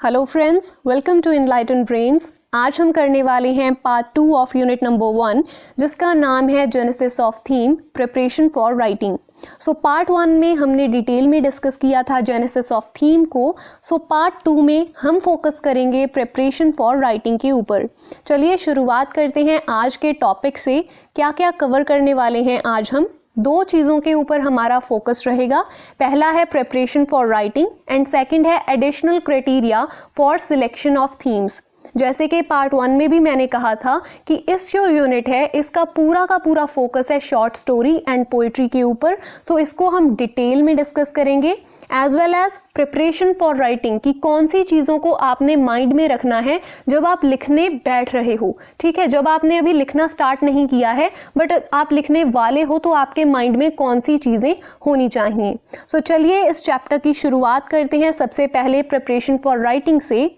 Hello friends, welcome to enlighten brains. आज हम करने वाले हैं पार्ट 2 ऑफ यूनिट नंबर 1, जिसका नाम है genesis of theme preparation for writing. So part 1 में हमने डिटेल में डिस्कस किया था जेनेसिस ऑफ थीम को। सो पार्ट 2 में हम फोकस करेंगे प्रिपरेशन फॉर राइटिंग के ऊपर। चलिए शुरुआत करते हैं आज के टॉपिक से। क्या क्या कवर करने वाले हैं आज हम? दो चीज़ों के ऊपर हमारा फोकस रहेगा। पहला है preparation for writing and second है additional criteria for selection of themes. जैसे कि पार्ट 1 में भी मैंने कहा था कि इस जो यूनिट है इसका पूरा का पूरा फोकस है शॉर्ट स्टोरी एंड पोइट्री के ऊपर। सो इसको हम डिटेल में डिस्कस करेंगे, as well as preparation for writing की कौन सी चीज़ों को आपने माइंड में रखना है जब आप लिखने बैठ रहे हो। ठीक है, जब आपने अभी लिखना स्टार्ट नहीं किया है बट आप लिखने वाले हो तो आपके माइंड में कौन सी चीज़ें होनी चाहिए। सो चलिए इस चैप्टर की शुरुआत करते हैं सबसे पहले प्रिपरेशन फॉर राइटिंग से।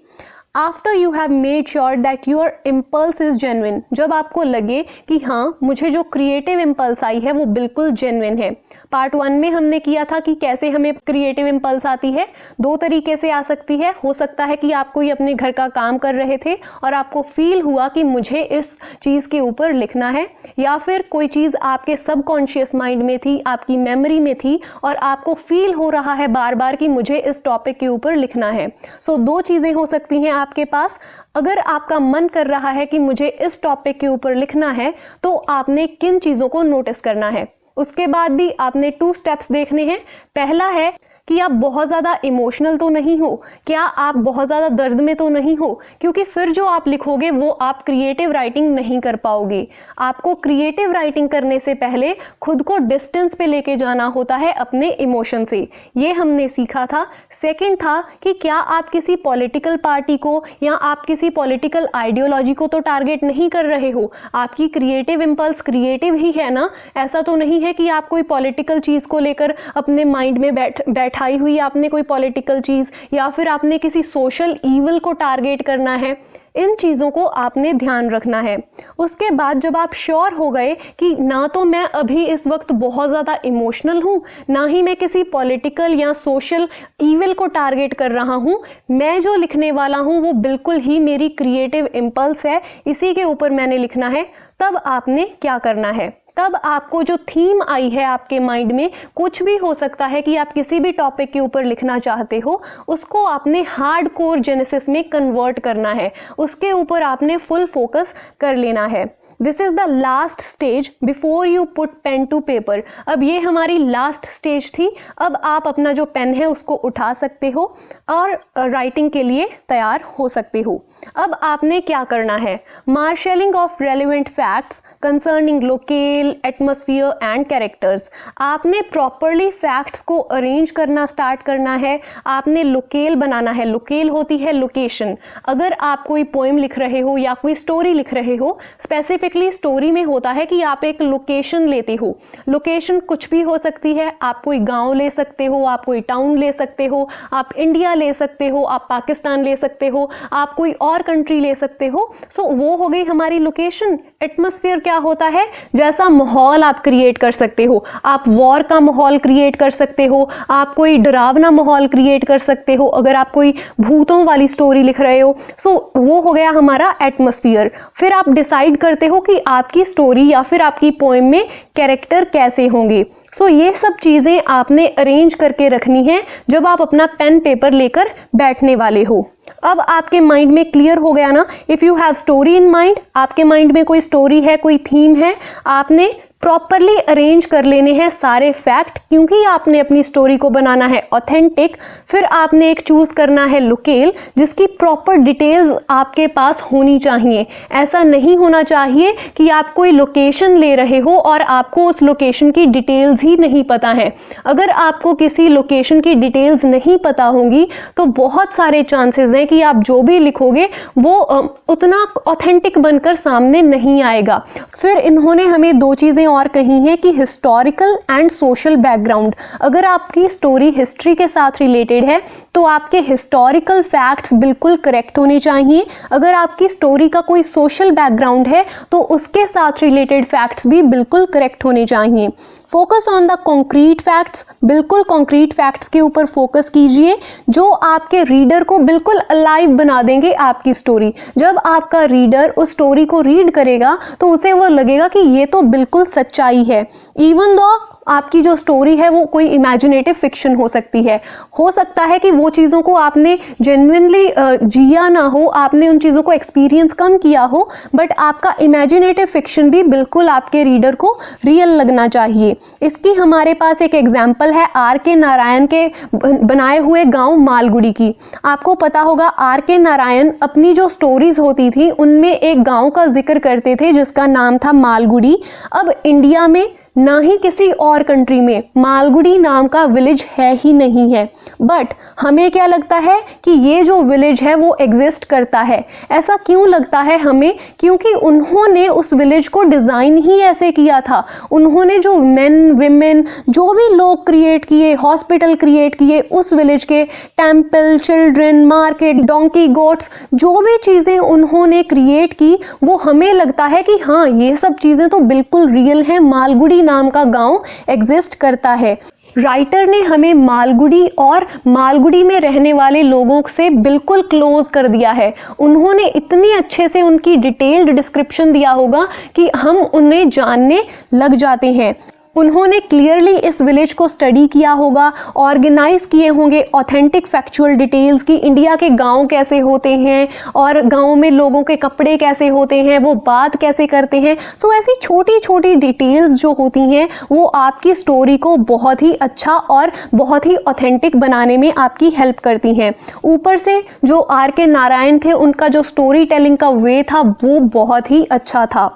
After you have made sure that your impulse is genuine, जब आपको लगे कि हाँ मुझे जो क्रिएटिव इम्पल्स आई है वो बिल्कुल जेन्युइन है। पार्ट 1 में हमने किया था कि कैसे हमें क्रिएटिव इम्पल्स आती है। दो तरीके से आ सकती है। हो सकता है कि आप कोई अपने घर का काम कर रहे थे और आपको फील हुआ कि मुझे इस चीज़ के ऊपर लिखना है, या फिर कोई चीज़ आपके सबकॉन्शियस माइंड में थी, आपकी मेमोरी में थी और आपको फील हो रहा है बार बार कि मुझे इस टॉपिक के ऊपर लिखना है। सो दो चीज़ें हो सकती हैं आपके पास। अगर आपका मन कर रहा है कि मुझे इस टॉपिक के ऊपर लिखना है तो आपने किन चीज़ों को नोटिस करना है। उसके बाद भी आपने 2 स्टेप्स देखने हैं। पहला है कि आप बहुत ज़्यादा इमोशनल तो नहीं हो, क्या आप बहुत ज़्यादा दर्द में तो नहीं हो, क्योंकि फिर जो आप लिखोगे वो आप क्रिएटिव राइटिंग नहीं कर पाओगे। आपको क्रिएटिव राइटिंग करने से पहले खुद को डिस्टेंस पे लेके जाना होता है अपने इमोशन से। ये हमने सीखा था। सेकंड था कि क्या आप किसी पॉलिटिकल पार्टी को या आप किसी पॉलिटिकल आइडियोलॉजी को तो टारगेट नहीं कर रहे हो। आपकी क्रिएटिव इम्पल्स क्रिएटिव ही है ना। ऐसा तो नहीं है कि आप कोई पॉलिटिकल चीज़ को लेकर अपने माइंड में बैठाई हुई आपने कोई पॉलिटिकल चीज़, या फिर आपने किसी सोशल ईवल को टारगेट करना है। इन चीज़ों को आपने ध्यान रखना है। उसके बाद जब आप श्योर हो गए कि ना तो मैं अभी इस वक्त बहुत ज़्यादा इमोशनल हूँ, ना ही मैं किसी पॉलिटिकल या सोशल ईवल को टारगेट कर रहा हूँ, मैं जो लिखने वाला हूँ वो बिल्कुल ही मेरी क्रिएटिव इम्पल्स है, इसी के ऊपर मैंने लिखना है, तब आपने क्या करना है। तब आपको जो थीम आई है आपके माइंड में, कुछ भी हो सकता है कि आप किसी भी टॉपिक के ऊपर लिखना चाहते हो, उसको आपने हार्ड कोर जेनेसिस में कन्वर्ट करना है। उसके ऊपर आपने फुल फोकस कर लेना है। This is the last stage before you put pen to paper. अब ये हमारी लास्ट स्टेज थी। अब आप अपना जो पेन है उसको उठा सकते हो और राइटिंग के लिए तैयार हो सकते हो। अब आपने क्या करना है? Marshalling of relevant facts concerning local, atmosphere and characters. आपने प्रॉपरली फैक्ट्स को अरेंज करना स्टार्ट करना है। आपने लोकेल बनाना है। लोकेल होती है लोकेशन। अगर आप कोई पोएम लिख रहे हो या कोई स्टोरी लिख रहे हो, स्पेसिफिकली स्टोरी में होता है कि आप एक लोकेशन लेते हो। लोकेशन कुछ भी हो सकती है। आप कोई गांव ले सकते हो, आप कोई टाउन ले सकते हो, आप इंडिया ले सकते हो, आप पाकिस्तान ले सकते हो, आप कोई और कंट्री ले सकते हो। सो वो हो गई हमारी लोकेशन। एटमॉस्फेयर क्या होता है? जैसा माहौल आप क्रिएट कर सकते हो। आप वॉर का माहौल क्रिएट कर सकते हो, आप कोई डरावना माहौल क्रिएट कर सकते हो अगर आप कोई भूतों वाली स्टोरी लिख रहे हो। सो वो हो गया हमारा एटमॉस्फेयर। फिर आप डिसाइड करते हो कि आपकी स्टोरी या फिर आपकी पोएम में कैरेक्टर कैसे होंगे। सो ये सब चीज़ें आपने अरेंज करके रखनी है जब आप अपना पेन पेपर लेकर बैठने वाले हो। अब आपके माइंड में क्लियर हो गया ना। If you have story in mind, आपके माइंड में कोई स्टोरी है, कोई थीम है, आपने प्रॉपरली अरेंज कर लेने हैं सारे फैक्ट, क्योंकि आपने अपनी स्टोरी को बनाना है ऑथेंटिक। फिर आपने एक चूज करना है लोकेल, जिसकी प्रॉपर डिटेल्स आपके पास होनी चाहिए। ऐसा नहीं होना चाहिए कि आप कोई लोकेशन ले रहे हो और आपको उस लोकेशन की डिटेल्स ही नहीं पता है। अगर आपको किसी लोकेशन की डिटेल्स नहीं पता होंगी तो बहुत सारे चांसेस हैं कि आप जो भी लिखोगे वो उतना ऑथेंटिक बनकर सामने नहीं आएगा। फिर इन्होंने हमें दो चीज़ें और कही है कि हिस्टोरिकल एंड सोशल बैकग्राउंड। अगर आपकी स्टोरी हिस्ट्री के साथ रिलेटेड है तो आपके हिस्टोरिकल फैक्ट्स बिल्कुल करेक्ट होने चाहिए। अगर आपकी स्टोरी का कोई सोशल बैकग्राउंड है तो उसके साथ रिलेटेड फैक्ट्स भी बिल्कुल करेक्ट होने चाहिए। Focus on the concrete facts, बिल्कुल कॉन्क्रीट फैक्ट्स के ऊपर फोकस कीजिए जो आपके रीडर को बिल्कुल अलाइव बना देंगे आपकी स्टोरी। जब आपका रीडर उस स्टोरी को रीड करेगा तो उसे वो लगेगा कि ये तो बिल्कुल सच्चाई है, इवन दो आपकी जो स्टोरी है वो कोई इमेजिनेटिव फिक्शन हो सकती है। हो सकता है कि वो चीज़ों को आपने जेन्युइनली जिया ना हो, आपने उन चीज़ों को एक्सपीरियंस कम किया हो, बट आपका इमेजिनेटिव फिक्शन भी बिल्कुल आपके रीडर को रियल लगना चाहिए। इसकी हमारे पास एक एग्जाम्पल है R.K. नारायण के बनाए हुए गांव मालगुडी की। आपको पता होगा R.K. नारायण अपनी जो स्टोरीज होती थी उनमें एक गांव का जिक्र करते थे जिसका नाम था मालगुडी। अब इंडिया में ना ही किसी और कंट्री में मालगुडी नाम का विलेज है ही नहीं है, बट हमें क्या लगता है कि ये जो विलेज है वो एग्जिस्ट करता है। ऐसा क्यों लगता है हमें? क्योंकि उन्होंने उस विलेज को डिज़ाइन ही ऐसे किया था। उन्होंने जो मेन विमेन जो भी लोग क्रिएट किए, हॉस्पिटल क्रिएट किए उस विलेज के, temple, children, market, donkey, goats, जो भी चीज़ें उन्होंने क्रिएट की वो हमें लगता है कि हाँ ये सब चीज़ें तो बिल्कुल रियल हैं, मालगुडी नाम का गांव एग्जिस्ट करता है। राइटर ने हमें मालगुडी और मालगुडी में रहने वाले लोगों से बिल्कुल क्लोज कर दिया है। उन्होंने इतनी अच्छे से उनकी डिटेल्ड डिस्क्रिप्शन दिया होगा कि हम उन्हें जानने लग जाते हैं। उन्होंने क्लियरली इस विलेज को स्टडी किया होगा, ऑर्गेनाइज किए होंगे ऑथेंटिक फैक्चुअल डिटेल्स की इंडिया के गांव कैसे होते हैं और गांव में लोगों के कपड़े कैसे होते हैं, वो बात कैसे करते हैं। सो ऐसी छोटी छोटी डिटेल्स जो होती हैं वो आपकी स्टोरी को बहुत ही अच्छा और बहुत ही ऑथेंटिक बनाने में आपकी हेल्प करती हैं। ऊपर से जो R.K. नारायण थे उनका जो स्टोरी टेलिंग का वे था वो बहुत ही अच्छा था।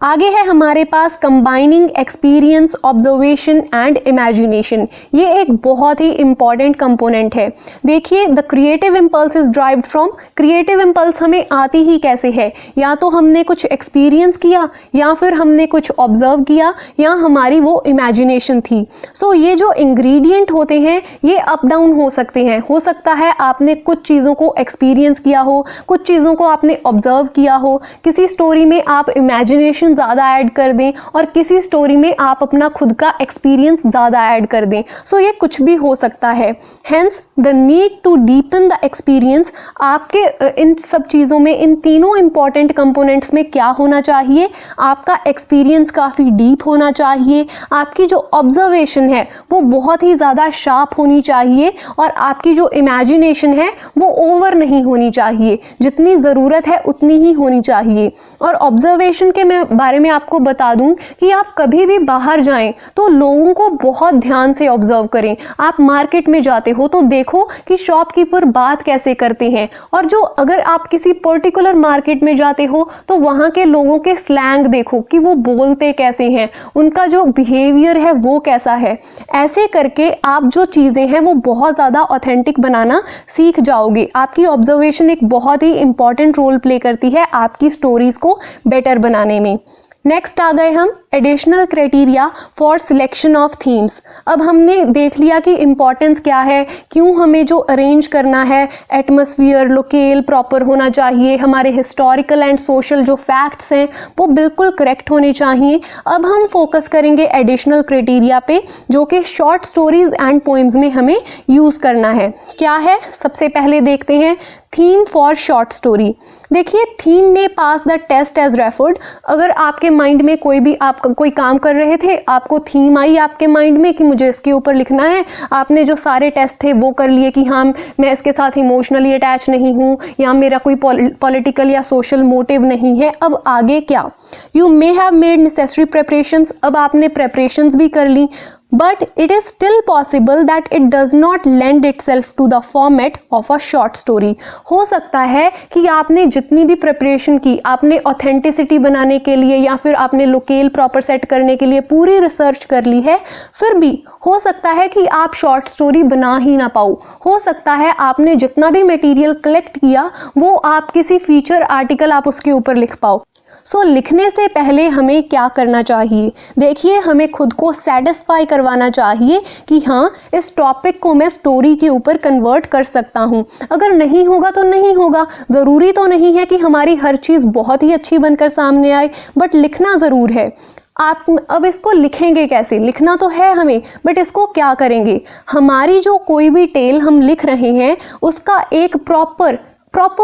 आगे है हमारे पास combining experience, observation and imagination. ये एक बहुत ही इंपॉर्टेंट कंपोनेंट है। देखिए, the creative impulse is driven from, creative impulse हमें आती ही कैसे है? या तो हमने कुछ एक्सपीरियंस किया, या फिर हमने कुछ ऑब्जर्व किया, या हमारी वो इमेजिनेशन थी। सो ये जो इंग्रेडिएंट होते हैं ये अप डाउन हो सकते हैं। हो सकता है आपने कुछ चीज़ों को एक्सपीरियंस किया हो, कुछ चीज़ों को आपने ऑब्जर्व किया हो, किसी स्टोरी में आप इमेजिनेशन ज़्यादा ऐड कर दें और किसी स्टोरी में आप अपना खुद का एक्सपीरियंस ज़्यादा ऐड कर दें। सो ये कुछ भी हो सकता है। Hence the need to deepen the experience. आपके इन सब चीज़ों में, इन तीनों इंपॉर्टेंट कंपोनेंट्स में क्या होना चाहिए? आपका एक्सपीरियंस काफ़ी डीप होना चाहिए, आपकी जो ऑब्जर्वेशन है वो बहुत ही ज़्यादा शार्प होनी चाहिए, और आपकी जो इमेजिनेशन है वो ओवर नहीं होनी चाहिए, जितनी ज़रूरत है उतनी ही होनी चाहिए। और ऑब्जर्वेशन के मैं बारे में आपको बता दूं कि आप कभी भी बाहर जाएं तो लोगों को बहुत ध्यान से ऑब्जर्व करें। आप मार्केट में जाते हो तो देखो कि शॉपकीपर बात कैसे करते हैं, और जो अगर आप किसी पर्टिकुलर मार्केट में जाते हो तो वहाँ के लोगों के स्लैंग देखो कि वो बोलते कैसे हैं, उनका जो बिहेवियर है वो कैसा है। ऐसे करके आप जो चीज़ें हैं वो बहुत ज़्यादा ऑथेंटिक बनाना सीख जाओगे। आपकी ऑब्जर्वेशन एक बहुत ही इंपॉर्टेंट रोल प्ले करती है आपकी स्टोरीज को बेटर बनाने में। नेक्स्ट आ गए हम additional criteria for selection of themes. अब हमने देख लिया कि इम्पॉर्टेंस क्या है, क्यों हमें जो अरेंज करना है, एटमॉस्फेयर, लोकेल प्रॉपर होना चाहिए, हमारे हिस्टोरिकल एंड सोशल जो फैक्ट्स हैं वो बिल्कुल करेक्ट होने चाहिए। अब हम फोकस करेंगे एडिशनल क्राइटेरिया पे जो कि शॉर्ट स्टोरीज एंड पोइम्स में हमें यूज़ करना है। क्या है? सबसे पहले देखते हैं थीम फॉर शॉर्ट स्टोरी। देखिए, थीम में पास द टेस्ट एज रेफर्ड। अगर आपके माइंड में कोई भी आप कोई काम कर रहे थे, आपको थीम आई आपके माइंड में कि मुझे इसके ऊपर लिखना है, आपने जो सारे टेस्ट थे वो कर लिए कि हाँ मैं इसके साथ इमोशनली अटैच नहीं हूँ, या मेरा कोई पॉलिटिकल या सोशल मोटिव नहीं है। अब आगे क्या? You may have made necessary preparations. अब आपने प्रेपरेशंस भी कर ली, but it is still possible that it does not lend itself to the format of a short story. हो सकता है कि आपने जितनी भी प्रिपरेशन की, आपने ऑथेंटिसिटी बनाने के लिए या फिर आपने लोकेल प्रॉपर सेट करने के लिए पूरी रिसर्च कर ली है, फिर भी हो सकता है कि आप शॉर्ट स्टोरी बना ही ना पाओ। हो सकता है आपने जितना भी मटेरियल कलेक्ट किया वो आप किसी फीचर आर्टिकल आप उसके ऊपर लिख पाओ। सो लिखने से पहले हमें क्या करना चाहिए? देखिए, हमें खुद को सेटिस्फाई करवाना चाहिए कि हाँ, इस टॉपिक को मैं स्टोरी के ऊपर कन्वर्ट कर सकता हूँ। अगर नहीं होगा तो नहीं होगा, ज़रूरी तो नहीं है कि हमारी हर चीज़ बहुत ही अच्छी बनकर सामने आए, बट लिखना ज़रूर है। आप अब इसको लिखेंगे कैसे? लिखना तो है हमें, बट इसको क्या करेंगे? हमारी जो कोई भी टेल हम लिख रहे हैं उसका एक प्रॉपर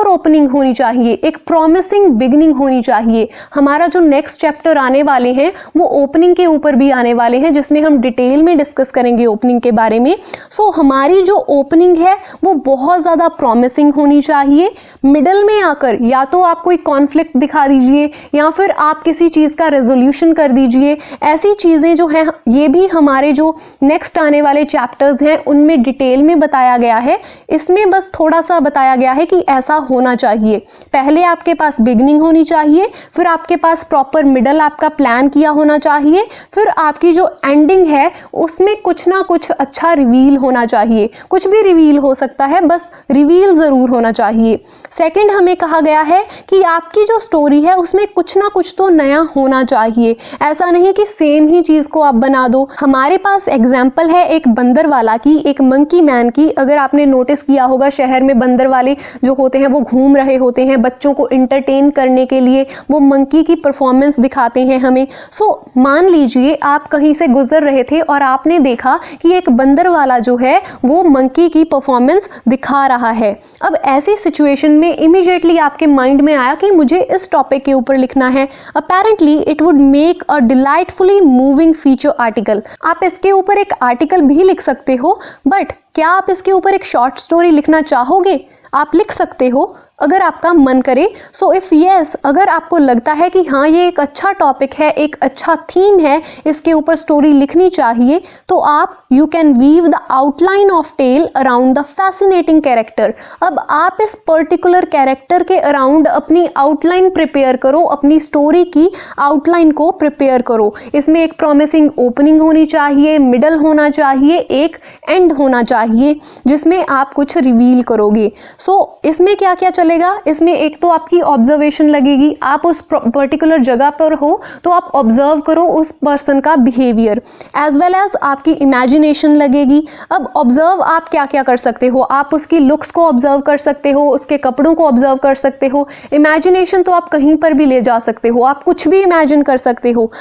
ओपनिंग होनी चाहिए, एक प्रॉमिसिंग बिगनिंग होनी चाहिए। हमारा जो नेक्स्ट चैप्टर आने वाले हैं वो ओपनिंग के ऊपर भी आने वाले हैं, जिसमें हम डिटेल में डिस्कस करेंगे ओपनिंग के बारे में। सो हमारी जो ओपनिंग है वो बहुत ज़्यादा प्रॉमिसिंग होनी चाहिए। मिडल में आकर या तो आप कोई कॉन्फ्लिक्ट दिखा दीजिए या फिर आप किसी चीज़ का रेजोल्यूशन कर दीजिए। ऐसी चीज़ें जो हैं ये भी हमारे जो नेक्स्ट आने वाले चैप्टर्स हैं उनमें डिटेल में बताया गया है। इसमें बस थोड़ा सा बताया गया है कि ऐसा होना चाहिए। पहले आपके पास बिगनिंग होनी चाहिए, फिर आपके पास प्रॉपर मिडल आपका प्लान किया होना चाहिए, फिर आपकी जो एंडिंग है उसमें कुछ ना कुछ अच्छा रिवील होना चाहिए। कुछ भी रिवील हो सकता है, बस रिवील ज़रूर होना चाहिए। सेकंड, हमें कहा गया है कि आपकी जो स्टोरी है उसमें कुछ ना कुछ तो नया होना चाहिए। ऐसा नहीं कि सेम ही चीज़ को आप बना दो। हमारे पास एग्जाम्पल है एक बंदर वाला की, एक मंकी मैन की। अगर आपने नोटिस किया होगा, शहर में बंदर वाले जो होते हैं वो घूम रहे होते हैं, बच्चों को इंटरटेन करने के लिए वो मंकी की परफॉर्मेंस दिखाते हैं हमें। सो मान लीजिए आप कहीं से गुजर रहे थे और आपने देखा कि एक बंदर वाला जो है वो मंकी की परफॉर्मेंस दिखा रहा है। अब ऐसी सिचुएशन में इमीडिएटली आपके माइंड में आया कि मुझे इस टॉपिक के ऊपर लिखना है। Apparently it would make a delightfully moving feature article. आप इसके ऊपर एक आर्टिकल भी लिख सकते हो, बट क्या आप इसके ऊपर एक शॉर्ट स्टोरी लिखना चाहोगे? आप लिख सकते हो अगर आपका मन करे। सो इफ़ यस, अगर आपको लगता है कि हाँ ये एक अच्छा टॉपिक है, एक अच्छा थीम है, इसके ऊपर स्टोरी लिखनी चाहिए, तो आप you can weave the outline of tale around the fascinating character. अब आप इस पर्टिकुलर कैरेक्टर के अराउंड अपनी आउटलाइन प्रिपेयर करो, अपनी स्टोरी की आउटलाइन को प्रिपेयर करो। इसमें एक प्रॉमिसिंग ओपनिंग होनी चाहिए, मिडल होना चाहिए, एक एंड होना चाहिए जिसमें आप कुछ रिवील करोगे। सो इसमें क्या क्या चलेगा? इसमें एक तो आपकी ऑब्जर्वेशन लगेगी। आप उस पर्टिकुलर जगह पर हो तो आप ऑब्जर्व करो उस पर्सन का बिहेवियर, एज वेल एज आपकी इमेजिनेशन लगेगी। अब ऑब्जर्व आप क्या क्या कर सकते हो? आप उसकी लुक्स को ऑब्जर्व कर सकते हो, उसके कपड़ों को ऑब्जर्व कर सकते हो। इमेजिनेशन तो आप कहीं पर भी ले जा सकते हो, आप कुछ भी इमेजिन कर सकते हो।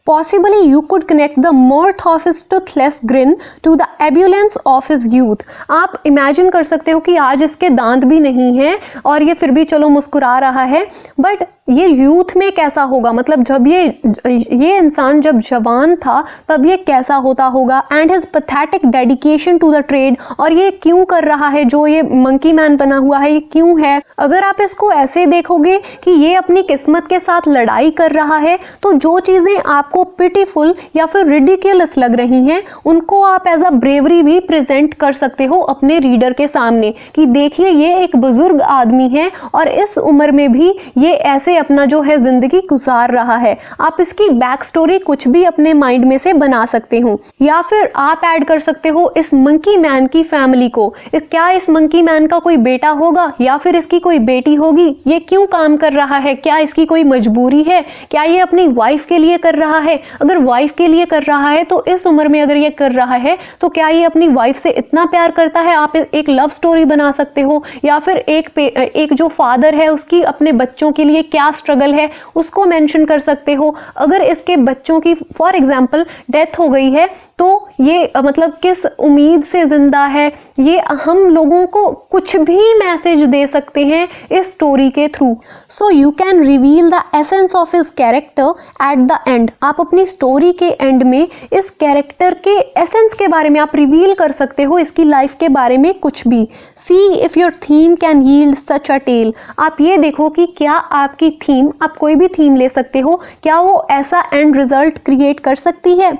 Possibly you could connect the mirth of his toothless grin to the ebullience of his youth। आप इमेजिन कर सकते हो कि आज इसके दांत भी नहीं हैं और ये फिर भी चलो मुस्कुरा रहा है, बट ये यूथ में कैसा होगा? मतलब जब ये इंसान जब जवान था तब ये कैसा होता होगा। And his pathetic dedication to the trade, और ये क्यों कर रहा है? जो ये मंकी मैन बना हुआ है ये क्यों है? अगर आप इसको ऐसे देखोगे कि ये अपनी किस्मत के साथ लड़ाई कर रहा है, तो जो चीज़ें आपको पिटीफुल या फिर रिडिकुलस लग रही हैं उनको आप एज अ ब्रेवरी भी प्रेजेंट कर सकते हो अपने रीडर के सामने कि देखिए ये एक बुजुर्ग आदमी है और इस उम्र में भी ये ऐसे अपना जो है जिंदगी गुजार रहा है। आप इसकी बैक स्टोरी कुछ भी अपने माइंड में से बना सकते हो, या फिर आप ऐड कर सकते हो इस मंकी मैन की फैमिली को। क्या इस मंकी मैन का कोई बेटा होगा या फिर इसकी कोई बेटी होगी? ये क्यों काम कर रहा है? क्या इसकी कोई मजबूरी है? क्या ये अपनी वाइफ के लिए कर रहा है? अगर वाइफ के लिए कर रहा है तो इस उम्र में अगर ये कर रहा है तो क्या ये अपनी वाइफ से इतना प्यार करता है? आप एक लव स्टोरी बना सकते हो, या फिर एक जो फादर है उसकी अपने बच्चों के लिए क्या स्ट्रगल है उसको मेंशन कर सकते हो। अगर इसके बच्चों की फॉर एग्जांपल डेथ हो गई है तो ये मतलब किस उम्मीद से जिंदा है, ये हम लोगों को कुछ भी मैसेज दे सकते हैं इस स्टोरी के through. So you can reveal the essence of his character at the end. आप अपनी स्टोरी के एंड में इस कैरेक्टर के एसेंस के बारे में आप रिवील कर सकते हो, इसकी लाइफ के बारे में कुछ भी। See if your theme can yield such a tale. आप ये देखो कि क्या आपकी थीम, आप कोई भी थीम ले सकते हो, क्या वो ऐसा एंड रिजल्ट क्रिएट कर सकती है।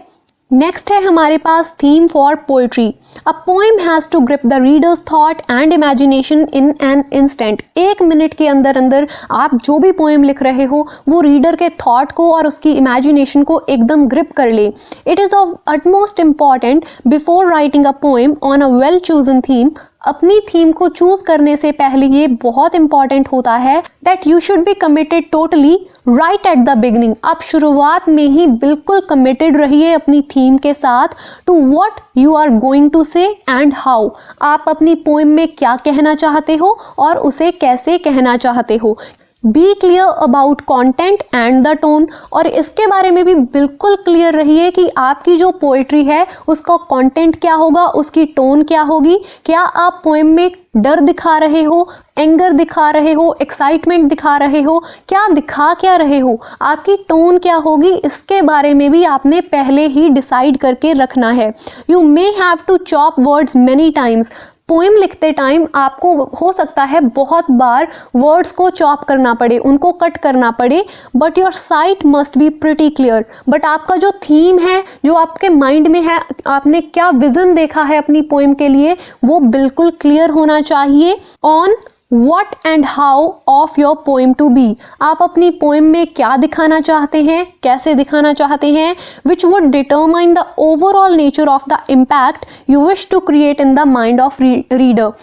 नेक्स्ट है हमारे पास theme for poetry. A poem has to grip the readers thought and imagination in an instant. 1 minute के अंदर अंदर आप जो भी पोएम लिख रहे हो वो रीडर के थॉट को और उसकी इमेजिनेशन को एकदम ग्रिप कर ले। It is of utmost important before writing a poem on a well chosen theme अपनी थीम को चूज करने से पहले ये बहुत इंपॉर्टेंट होता है that you should be committed totally right at the beginning. आप शुरुआत में ही बिल्कुल कमिटेड रहिए अपनी थीम के साथ to what you are going to say and how. आप अपनी पोएम में क्या कहना चाहते हो और उसे कैसे कहना चाहते हो। Be clear about content and the tone, और इसके बारे में भी बिल्कुल क्लियर रहिए कि आपकी जो पोइट्री है उसका कॉन्टेंट क्या होगा, उसकी टोन क्या होगी। क्या आप पोएम में डर दिखा रहे हो, एंगर दिखा रहे हो, एक्साइटमेंट दिखा रहे हो, क्या दिखा क्या रहे हो, आपकी टोन क्या होगी, इसके बारे में भी आपने पहले ही डिसाइड करके रखना है। You may have to chop words many times. Poem लिखते टाइम आपको हो सकता है बहुत बार वर्ड्स को चॉप करना पड़े, उनको कट करना पड़े, but your site must be pretty clear. But आपका जो थीम है, जो आपके माइंड में है, आपने क्या विजन देखा है अपनी पोएम के लिए, वो बिल्कुल क्लियर होना चाहिए on What and how of your poem to be। आप अपनी पोएम में क्या दिखाना चाहते हैं, कैसे दिखाना चाहते हैं, which would determine the overall nature of the impact you wish to create in the mind of reader।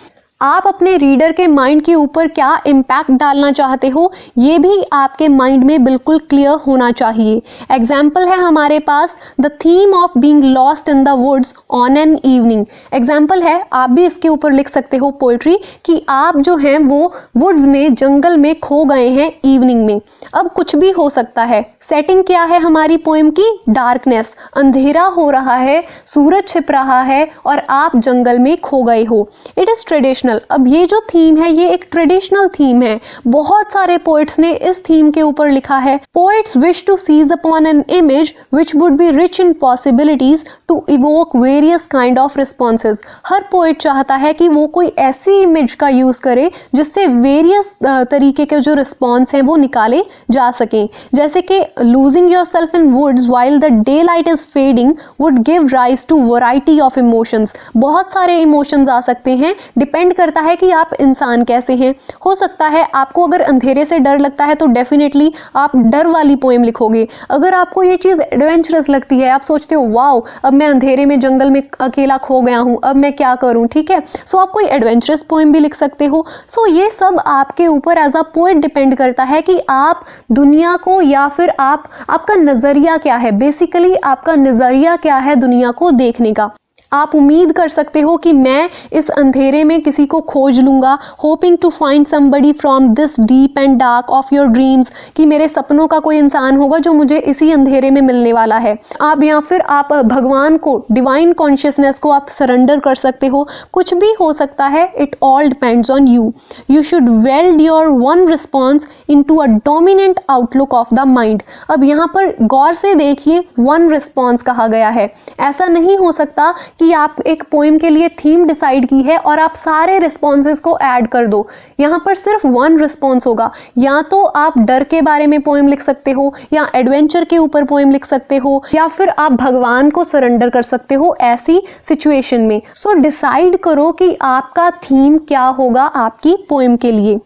आप अपने रीडर के माइंड के ऊपर क्या इम्पैक्ट डालना चाहते हो, ये भी आपके माइंड में बिल्कुल क्लियर होना चाहिए। एग्जाम्पल है हमारे पास the theme of being lost in the woods on an evening. Example है, आप भी इसके ऊपर लिख सकते हो पोइट्री कि आप जो हैं वो वुड्स में, जंगल में खो गए हैं इवनिंग में। अब कुछ भी हो सकता है। सेटिंग क्या है हमारी पोएम की? डार्कनेस, अंधेरा हो रहा है, सूरज छिप रहा है और आप जंगल में खो गए हो। It is traditional. अब ये जो थीम है ये एक ट्रेडिशनल थीम है। बहुत सारे पोएट्स ने इस थीम के ऊपर लिखा है। Poets wish to seize upon an image which would be rich in possibilities to evoke various kind of responses. हर पोएट चाहता है कि वो कोई ऐसी इमेज का यूज करे जिससे वेरियस तरीके के जो रिस्पॉन्स हैं वो निकाले जा सकें। जैसे कि losing yourself in woods while the daylight is fading would give rise to variety of emotions. बहुत सारे इमोशंस आ सकते हैं, डिपेंड करता है कि आप इंसान कैसे हैं। हो सकता है आपको अगर अंधेरे से डर लगता है तो डेफिनेटली आप डर वाली पोएम लिखोगे। अगर आपको ये चीज़ एडवेंचरस लगती है, आप सोचते हो वाओ अब मैं अंधेरे में जंगल में अकेला खो गया हूँ, अब मैं क्या करूँ, ठीक है, सो आप कोई एडवेंचरस पोएम भी लिख सकते हो। सो ये सब आपके ऊपर एज अ पोएट डिपेंड करता है कि आप दुनिया को, या फिर आपका नज़रिया क्या है, बेसिकली आपका नज़रिया क्या है दुनिया को देखने का। आप उम्मीद कर सकते हो कि मैं इस अंधेरे में किसी को खोज लूँगा, hoping to find somebody from this deep and dark of your dreams, कि मेरे सपनों का कोई इंसान होगा जो मुझे इसी अंधेरे में मिलने वाला है। आप या फिर आप भगवान को, डिवाइन कॉन्शियसनेस को आप सरेंडर कर सकते हो। कुछ भी हो सकता है, it all depends on you. You should weld your one response into a dominant outlook of the mind. अब यहाँ पर गौर से देखिए, वन रिस्पॉन्स कहा गया है। ऐसा नहीं हो सकता कि आप एक पोएम के लिए थीम डिसाइड की है और आप सारे रिस्पॉन्सेस को ऐड कर दो। यहाँ पर सिर्फ वन रिस्पॉन्स होगा। या तो आप डर के बारे में पोएम लिख सकते हो, या एडवेंचर के ऊपर पोएम लिख सकते हो, या फिर आप भगवान को सरेंडर कर सकते हो ऐसी सिचुएशन में। सो डिसाइड करो कि आपका थीम क्या होगा आपकी पोएम के लिए।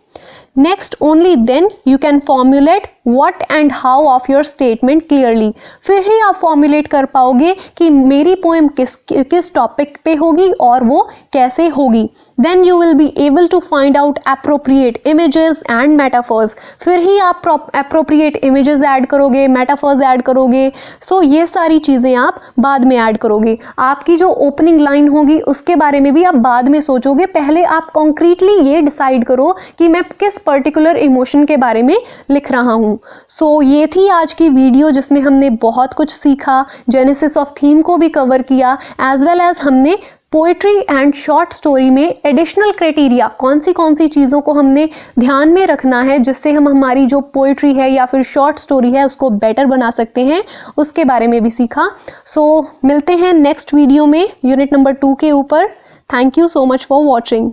Next, only then you can formulate what and how of your statement clearly। फिर ही आप फॉर्मुलेट कर पाओगे कि मेरी पोएम किस टॉपिक पे होगी और वो कैसे होगी। Then you will be able to find out appropriate images and metaphors। फिर ही आप appropriate images ऐड करोगे, metaphors ऐड करोगे। सो ये सारी चीज़ें आप बाद में ऐड करोगे। आपकी जो ओपनिंग लाइन होगी उसके बारे में भी आप बाद में सोचोगे। पहले आप कॉन्क्रीटली ये डिसाइड करो कि मैं किस पर्टिकुलर इमोशन के बारे में लिख रहा हूँ। सो ये थी आज की वीडियो जिसमें हमने बहुत कुछ सीखा। जेनेसिस ऑफ थीम को भी कवर किया, एज वेल एज हमने पोएट्री एंड शॉर्ट स्टोरी में एडिशनल क्राइटेरिया कौन सी चीज़ों को हमने ध्यान में रखना है जिससे हम हमारी जो पोएट्री है या फिर शॉर्ट स्टोरी है उसको बेटर बना सकते हैं, उसके बारे में भी सीखा। सो मिलते हैं नेक्स्ट वीडियो में यूनिट नंबर 2 के ऊपर। Thank you so much for watching.